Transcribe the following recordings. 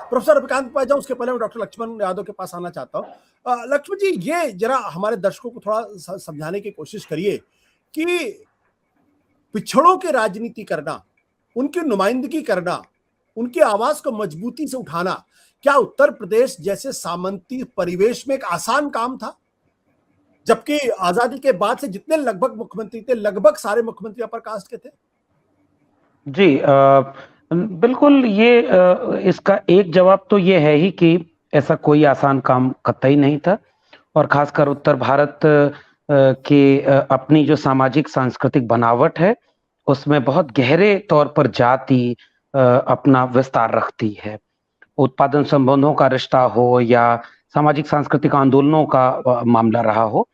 Professor Ravikant पास जाऊं उसके पहले मैं डॉक्टर लक्ष्मण यादव के पास आना चाहता हूँ। लक्ष्मण जी, ये जरा हमारे दर्शकों को थोड़ा समझाने की कोशिश करिए कि पिछड़ों की राजनीति करना, उनकी नुमाइंदगी करना, उनकी आवाज को मजबूती से उठाना, क्या उत्तर प्रदेश जैसे सामंती परिवेश में एक आसान काम था? जबकि आजादी के बाद से जितने लगभग मुख्यमंत्री थे, लगभग सारे मुख्यमंत्री अपर कास्ट के थे। जी, बिल्कुल। ये इसका एक जवाब तो ये है ही कि ऐसा कोई आसान काम कतई नहीं था, और खासकर उत्तर भारत की अपनी जो सामाजिक सांस्कृतिक बनावट है, उसमें बहुत गहरे तौर पर जाति अपना विस्तार रखती है। उत्पादन संबंधों का रिश्ता हो या सामाजिक सांस्कृतिक आंदोलनों का मामला रहा हो,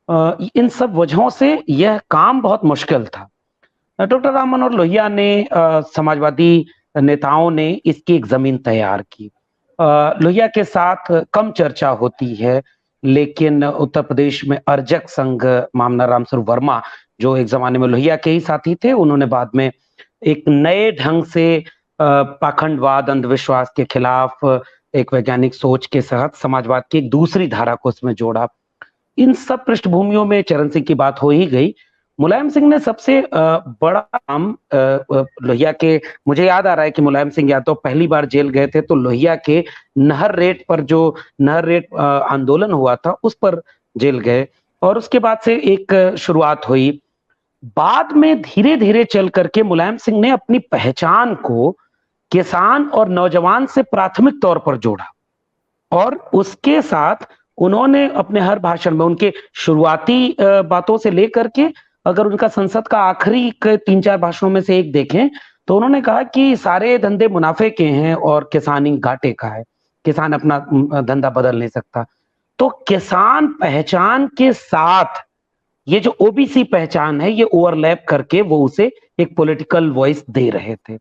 इन सब वजहों से यह काम बहुत मुश्किल था। डॉक्टर राम मनोहर लोहिया ने, समाजवादी नेताओं ने इसकी एक जमीन तैयार की। लोहिया के साथ कम चर्चा होती है, लेकिन उत्तर प्रदेश में अर्जक संघ मामला राम स्वरूप वर्मा, जो एक जमाने में लोहिया के ही साथी थे, उन्होंने बाद में एक नए ढंग से पाखंडवाद, अंधविश्वास के खिलाफ एक वैज्ञानिक सोच के साथ समाजवाद की एक दूसरी धारा को उसमें जोड़ा। इन सब पृष्ठभूमियों में चरण सिंह की बात हो ही गई। मुलायम सिंह ने सबसे बड़ा काम लोहिया के, मुझे याद आ रहा है कि मुलायम सिंह यादव पहली बार जेल गए थे तो लोहिया के नहर रेट पर, जो नहर रेट आंदोलन हुआ था, उस पर जेल गए, और उसके बाद से एक शुरुआत हुई। बाद में धीरे धीरे चल करके मुलायम सिंह ने अपनी पहचान को किसान और नौजवान से प्राथमिक तौर पर जोड़ा, और उसके साथ उन्होंने अपने हर भाषण में, उनके शुरुआती बातों से लेकर के, अगर उनका संसद का आखिरी 3-4 भाषणों में से एक देखें, तो उन्होंने कहा कि सारे धंधे मुनाफे के हैं और किसानी घाटे का है, किसान अपना धंधा बदल नहीं सकता। तो किसान पहचान के साथ ये जो ओबीसी पहचान है, ये ओवरलैप करके वो उसे एक पॉलिटिकल वॉइस दे रहे थे।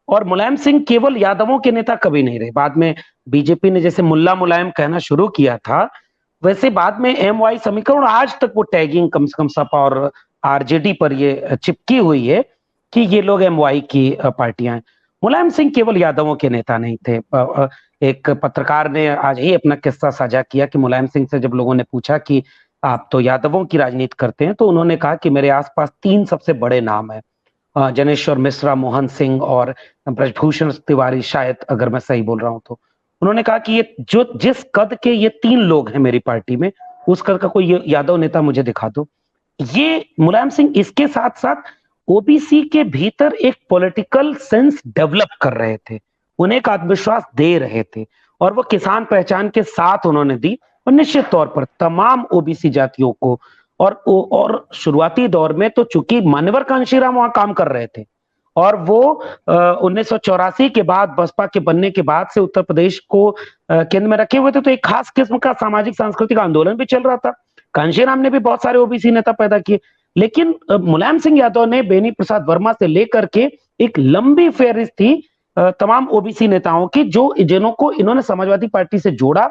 और मुलायम सिंह केवल यादवों के नेता कभी नहीं रहे। बाद में बीजेपी ने जैसे मुल्ला मुलायम कहना शुरू किया था, वैसे बाद में एमवाई समीकरण, आज तक वो टैगिंग कम से कम सपा और आरजेडी पर ये चिपकी हुई है कि ये लोग एमवाई की पार्टियां हैं। मुलायम सिंह केवल यादवों के नेता नहीं थे। एक पत्रकार ने आज ही अपना किस्सा साझा किया कि मुलायम सिंह से जब लोगों ने पूछा कि आप तो यादवों की राजनीति करते हैं, तो उन्होंने कहा कि मेरे आसपास 3 सबसे बड़े नाम है, जनेश्वर मिश्रा, मोहन सिंह और ब्रजभूषण तिवारी, शायद, अगर मैं सही बोल रहा हूं तो। उन्होंने कहा कि ये जो जिस कद के ये 3 लोग हैं मेरी पार्टी में, उस कद का कोई यादव नेता मुझे दिखा दो। ये मुलायम सिंह इसके साथ साथ ओबीसी के भीतर एक पॉलिटिकल सेंस डेवलप कर रहे थे, उन्हें एक आत्मविश्वास दे रहे थे, और वो किसान पहचान के साथ उन्होंने दी, और निश्चित तौर पर तमाम ओबीसी जातियों को। और शुरुआती दौर में तो चूंकि मान्यवर कांशीराम वहां काम कर रहे थे, और वो 1984 के बाद, बसपा के बनने के बाद से उत्तर प्रदेश को केंद्र में रखे हुए थे, तो एक खास किस्म का सामाजिक सांस्कृतिक आंदोलन भी चल रहा था। कांशीराम ने भी बहुत सारे ओबीसी नेता पैदा किए, लेकिन मुलायम सिंह यादव ने बेनी प्रसाद वर्मा से लेकर के एक लंबी फेहरिस्त थी तमाम ओबीसी नेताओं की, जिन्हों को इन्होंने समाजवादी पार्टी से जोड़ा,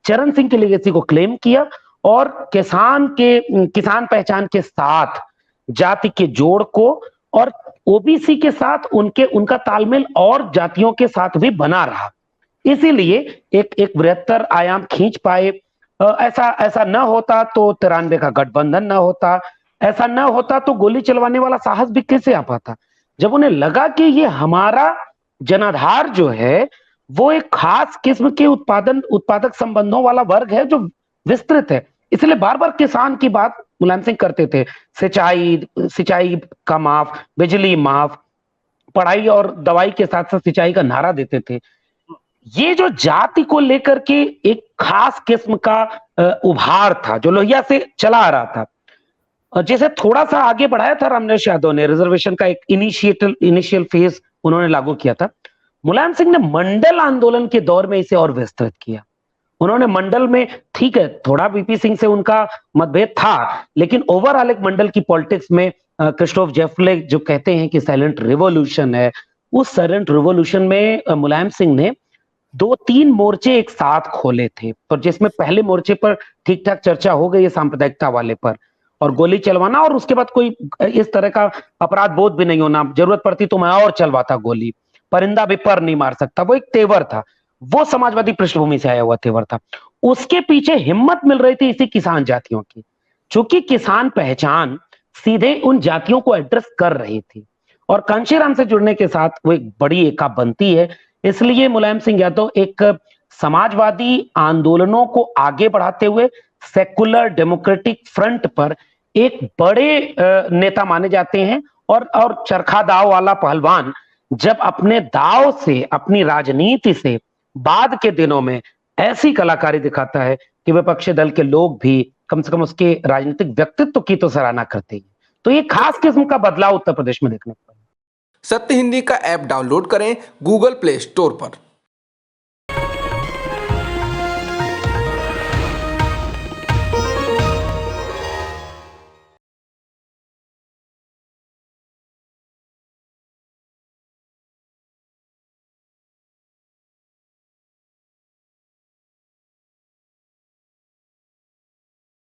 चरण सिंह की लेगेसी को क्लेम किया, और किसान पहचान के साथ जाति के जोड़ को, और ओबीसी के साथ उनका तालमेल और जातियों के साथ भी बना रहा। इसीलिए एक बृहत्तर आयाम खींच पाए। ऐसा न होता तो 93 का गठबंधन न होता, ऐसा न होता तो गोली चलवाने वाला साहस भी कैसे आ पाता। जब उन्हें लगा कि ये हमारा जनाधार जो है वो एक खास किस्म के उत्पादक संबंधों वाला वर्ग है जो विस्तृत है, इसलिए बार बार किसान की बात मुलायम सिंह करते थे। सिंचाई का माफ, बिजली माफ, पढ़ाई और दवाई के साथ साथ सिंचाई का नारा देते थे। ये जो जाति को लेकर के एक खास किस्म का उभार था जो लोहिया से चला आ रहा था, जैसे थोड़ा सा आगे बढ़ाया था रामनिवास यादव ने, रिजर्वेशन का एक इनिशियल फेज उन्होंने लागू किया था। मुलायम सिंह ने मंडल आंदोलन के दौर में इसे और विस्तृत किया। उन्होंने मंडल में, ठीक है, थोड़ा वीपी सिंह से उनका मतभेद था, लेकिन ओवरऑल एक मंडल की पॉलिटिक्स में क्रिस्टोफ जेफले जो कहते हैं कि साइलेंट रिवॉल्यूशन है, उस साइलेंट रिवॉल्यूशन में मुलायम सिंह ने 2-3 मोर्चे एक साथ खोले थे, पर जिसमें पहले मोर्चे पर ठीक ठाक चर्चा हो गई है सांप्रदायिकता वाले पर, और गोली चलवाना, और उसके बाद कोई इस तरह का अपराध बोध भी नहीं होना, जरूरत पड़ती तो मैं और चलवाता गोली, परिंदा भी पर नहीं मार सकता, वो एक तेवर था। वो समाजवादी पृष्ठभूमि से आया हुआ तेवर था। उसके पीछे हिम्मत मिल रही थी इसी किसान जातियों की, चूंकि किसान पहचान सीधे उन जातियों को एड्रेस कर रही थी और कांशीराम से जुड़ने के साथ वो एक बड़ी एका बनती है। इसलिए मुलायम सिंह यादव एक समाजवादी आंदोलनों को आगे बढ़ाते हुए सेकुलर डेमोक्रेटिक फ्रंट पर एक बड़े नेता माने जाते हैं और चरखा दाव वाला पहलवान जब अपने दाव से, अपनी राजनीति से बाद के दिनों में ऐसी कलाकारी दिखाता है कि विपक्षी दल के लोग भी कम से कम उसके राजनीतिक व्यक्तित्व की तो सराहना करते हैं। तो ये खास किस्म का बदलाव उत्तर प्रदेश में देखने को मिला। सत्य हिंदी का ऐप डाउनलोड करें गूगल प्ले स्टोर पर।